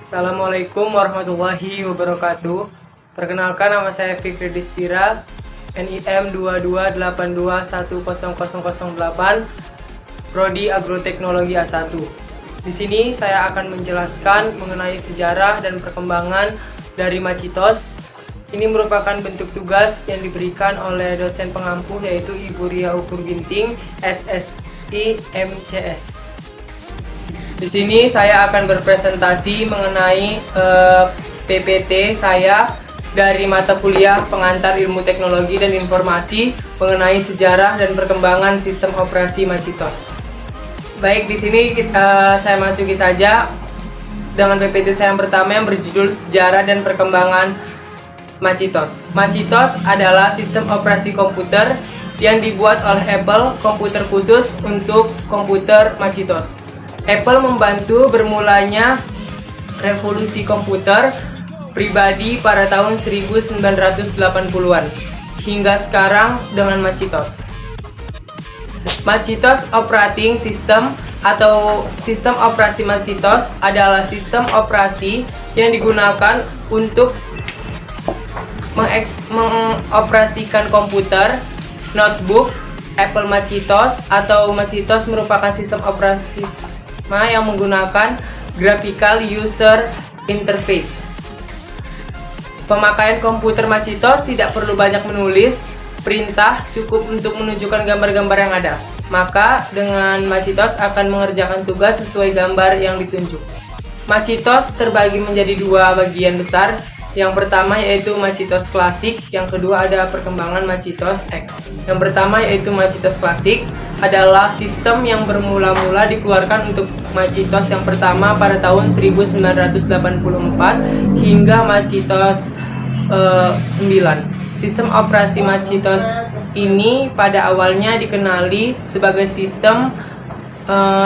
Assalamualaikum warahmatullahi wabarakatuh. Perkenalkan, nama saya Fikri Distira, NIM 2282100008, Prodi Agroteknologi A1. Di sini saya akan menjelaskan mengenai sejarah dan perkembangan dari Macitos. Ini merupakan bentuk tugas yang diberikan oleh dosen pengampu, yaitu Ibu Ria Ukur Ginting, SSI MCS. Di sini saya akan berpresentasi mengenai PPT saya dari mata kuliah Pengantar Ilmu Teknologi dan Informasi mengenai sejarah dan perkembangan sistem operasi Macitos. Baik, di sini saya masuki saja dengan PPT saya yang pertama yang berjudul Sejarah dan Perkembangan Macitos. Macitos adalah sistem operasi komputer yang dibuat oleh Apple, komputer khusus untuk komputer Macitos. Apple membantu bermulanya revolusi komputer pribadi pada tahun 1980-an hingga sekarang dengan Macitos. Macitos Operating System atau sistem operasi Macitos adalah sistem operasi yang digunakan untuk mengoperasikan komputer, notebook, Apple Macintosh atau Macintosh merupakan sistem operasi yang menggunakan Graphical User Interface. Pemakaian komputer Macintosh tidak perlu banyak menulis perintah, cukup untuk menunjukkan gambar-gambar yang ada. Maka dengan Macintosh akan mengerjakan tugas sesuai gambar yang ditunjuk. Macintosh terbagi menjadi dua bagian besar. Yang pertama yaitu Macintosh Classic, yang kedua ada perkembangan Macintosh X. Yang pertama yaitu Macintosh Classic adalah sistem yang bermula-mula dikeluarkan untuk Macintosh yang pertama pada tahun 1984 hingga Macintosh 9. Sistem operasi Macintosh ini pada awalnya dikenali sebagai sistem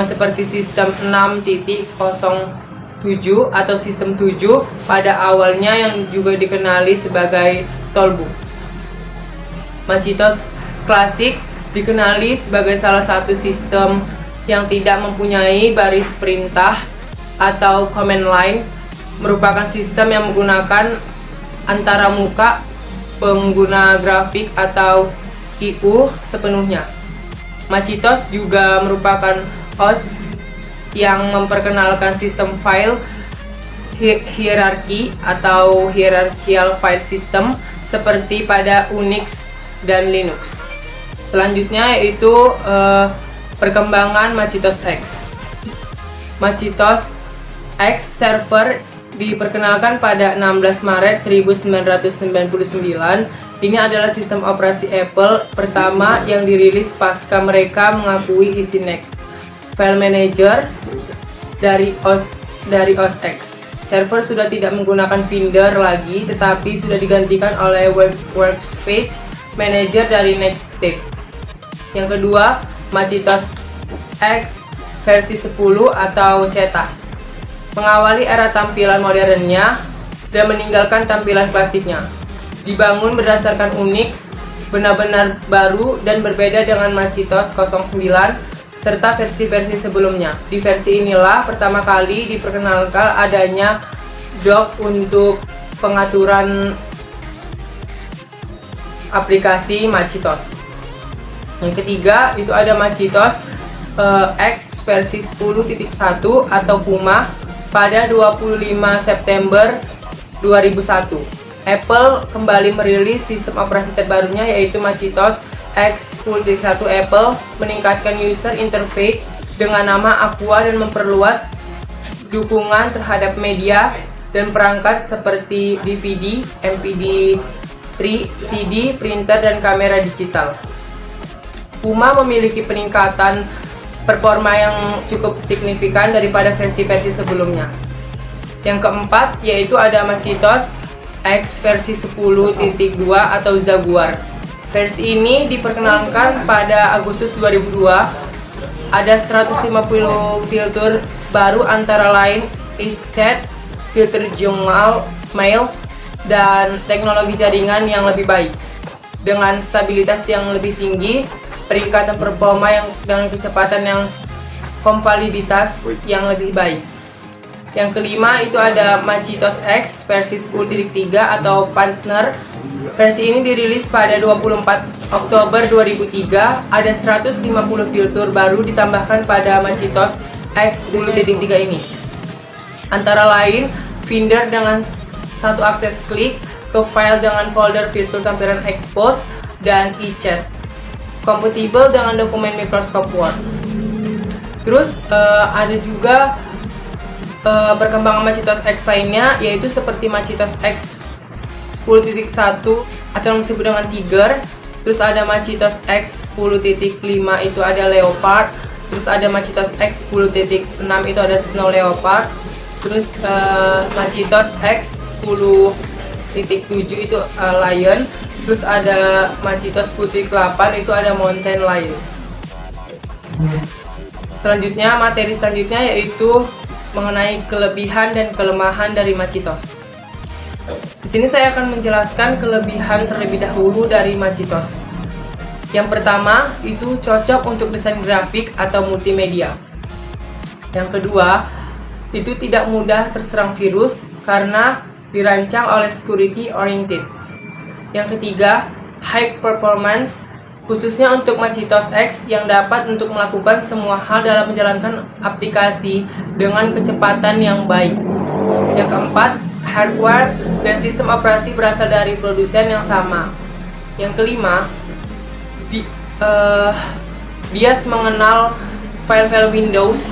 seperti sistem 6.0 7 atau sistem 7 pada awalnya yang juga dikenali sebagai tollbooth. Macintosh Classic dikenali sebagai salah satu sistem yang tidak mempunyai baris perintah atau command line, merupakan sistem yang menggunakan antara muka pengguna grafik atau IU sepenuhnya. Macintosh juga merupakan OS yang memperkenalkan sistem file hierarki atau hierarchical file system seperti pada Unix dan Linux. Selanjutnya yaitu perkembangan Macintosh X. Macintosh X server diperkenalkan pada 16 Maret 1999. Ini adalah sistem operasi Apple pertama yang dirilis pasca mereka mengakui isi Next File Manager dari OS X. Server sudah tidak menggunakan Finder lagi, tetapi sudah digantikan oleh Workspace Manager dari Netscape. Yang kedua, Macintosh X versi 10 atau cetak. Mengawali era tampilan modernnya dan meninggalkan tampilan klasiknya. Dibangun berdasarkan Unix, benar-benar baru dan berbeda dengan Macintosh 09 serta versi-versi sebelumnya. Di versi inilah pertama kali diperkenalkan adanya dock untuk pengaturan aplikasi Macintosh. Yang ketiga itu ada Macintosh X versi 10.1 atau Puma pada 25 September 2001. Apple kembali merilis sistem operasi terbarunya yaitu Macintosh X 10.1. Apple meningkatkan user interface dengan nama Aqua dan memperluas dukungan terhadap media dan perangkat seperti DVD, MP3, CD, printer, dan kamera digital. Puma memiliki peningkatan performa yang cukup signifikan daripada versi-versi sebelumnya. Yang keempat yaitu ada Macintosh X versi 10.2 atau Jaguar. Versi ini diperkenalkan pada Agustus 2002. Ada 150 fitur baru antara lain chat, filter jurnal, mail, dan teknologi jaringan yang lebih baik. Dengan stabilitas yang lebih tinggi, peningkatan performa yang dengan kecepatan yang kompatibilitas yang lebih baik. Yang kelima itu ada MacinTOS X versi 10.3 atau partner. Versi ini dirilis pada 24 Oktober 2003. Ada 150 fitur baru ditambahkan pada MacinTOS X 10.3 ini. Antara lain, Finder dengan satu akses klik, ke file dengan folder fitur tampilan expose, dan e-chat. Kompatibel dengan dokumen Microsoft Word. Terus ada juga perkembangan MacinTOS X lainnya, yaitu seperti MacinTOS X 10.1 atau yang disebut dengan Tiger. Terus ada MacinTOS X 10.5 itu ada Leopard. Terus ada MacinTOS X 10.6 itu ada Snow Leopard. Terus MacinTOS X 10.7 itu Lion. Terus ada MacinTOS 10.8 itu ada Mountain Lion. Selanjutnya, materi selanjutnya yaitu mengenai kelebihan dan kelemahan dari MacinTOS. Di sini saya akan menjelaskan kelebihan terlebih dahulu dari MacinTOS. Yang pertama, itu cocok untuk desain grafik atau multimedia. Yang kedua, itu tidak mudah terserang virus karena dirancang oleh security oriented. Yang ketiga, high performance, khususnya untuk MacinTOS X yang dapat untuk melakukan semua hal dalam menjalankan aplikasi dengan kecepatan yang baik. Yang keempat, hardware dan sistem operasi berasal dari produsen yang sama. Yang kelima, BIOS mengenal file-file Windows,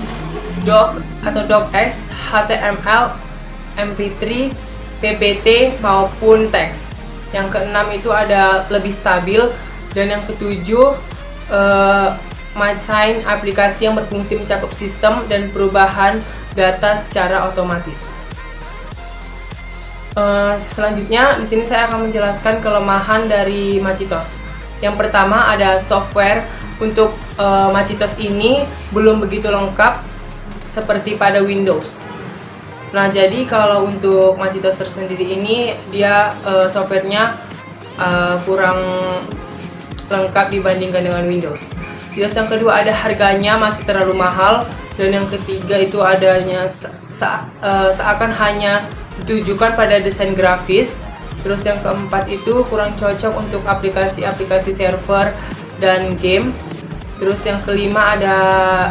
doc atau docx, HTML, MP3, PPT maupun teks. Yang keenam itu ada lebih stabil. Dan yang ketujuh, Magicine, aplikasi yang berfungsi mencakup sistem dan perubahan data secara otomatis. Selanjutnya, di sini saya akan menjelaskan kelemahan dari MacinTOS. Yang pertama ada software. Untuk MacinTOS ini belum begitu lengkap seperti pada Windows. Nah, jadi kalau untuk MacinTOS tersendiri ini dia softwarenya kurang lengkap dibandingkan dengan Windows. Terus yang kedua ada harganya masih terlalu mahal, dan yang ketiga itu adanya seakan hanya ditujukan pada desain grafis. Terus yang keempat itu kurang cocok untuk aplikasi-aplikasi server dan game. Terus yang kelima ada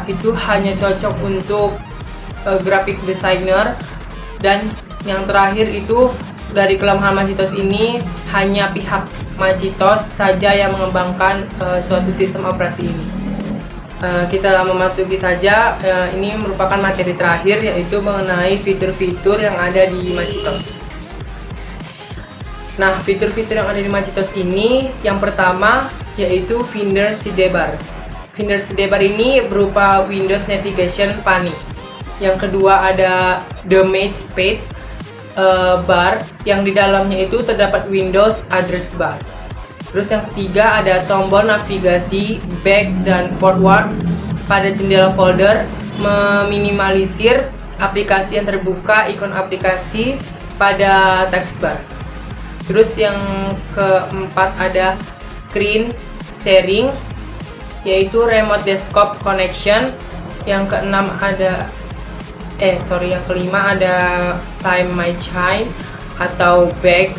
itu hanya cocok untuk graphic designer. Dan yang terakhir itu dari kelemahan MacinTOS ini hanya pihak MacinTOS saja yang mengembangkan suatu sistem operasi ini. Kita memasuki saja, ini merupakan materi terakhir yaitu mengenai fitur-fitur yang ada di MacinTOS. Nah, fitur-fitur yang ada di MacinTOS ini yang pertama yaitu Finder Sidebar. Finder Sidebar ini berupa Windows Navigation Pane. Yang kedua ada Damage Page bar yang di dalamnya itu terdapat Windows Address Bar. Terus yang ketiga ada tombol navigasi back dan forward pada jendela folder, meminimalisir aplikasi yang terbuka ikon aplikasi pada taskbar. Terus yang keempat ada screen sharing yaitu remote desktop connection. Yang keenam ada yang kelima ada Time Machine atau Back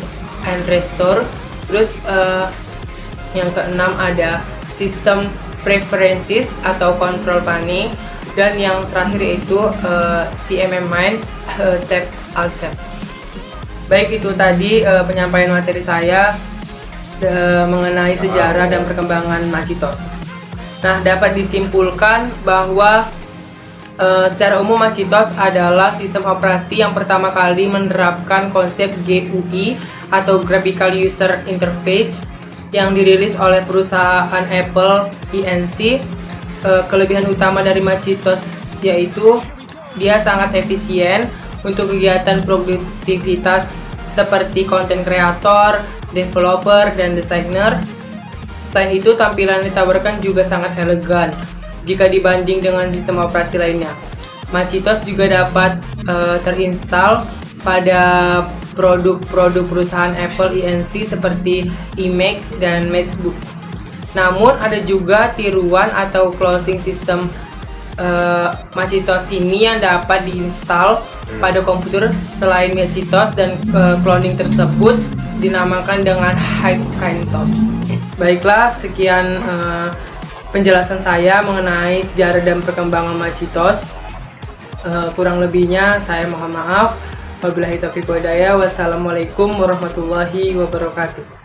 and Restore. Terus yang keenam ada System Preferences atau Control Pane. Dan yang terakhir itu CMMine Tab Alt Tab. Baik, itu tadi penyampaian materi saya mengenai sejarah dan perkembangan MacinTOS. Nah, dapat disimpulkan bahwa secara umum MacinTOS adalah sistem operasi yang pertama kali menerapkan konsep GUI atau Graphical User Interface yang dirilis oleh perusahaan Apple Inc. Kelebihan utama dari MacinTOS yaitu dia sangat efisien untuk kegiatan produktivitas seperti content creator, developer, dan designer. Selain itu, tampilan yang ditawarkan juga sangat elegan jika dibanding dengan sistem operasi lainnya. MacinTOS juga dapat terinstall pada produk-produk perusahaan Apple Inc. seperti iMac dan MacBook. Namun ada juga tiruan atau closing system MaCiTOS ini yang dapat diinstal pada komputer selain MaCiTOS, dan cloning tersebut dinamakan dengan Hackintosh. Baiklah, sekian penjelasan saya mengenai sejarah dan perkembangan MaCiTOS. Kurang lebihnya saya mohon maaf. Wabillahi taufiq wal hidayah. Wassalamualaikum warahmatullahi wabarakatuh.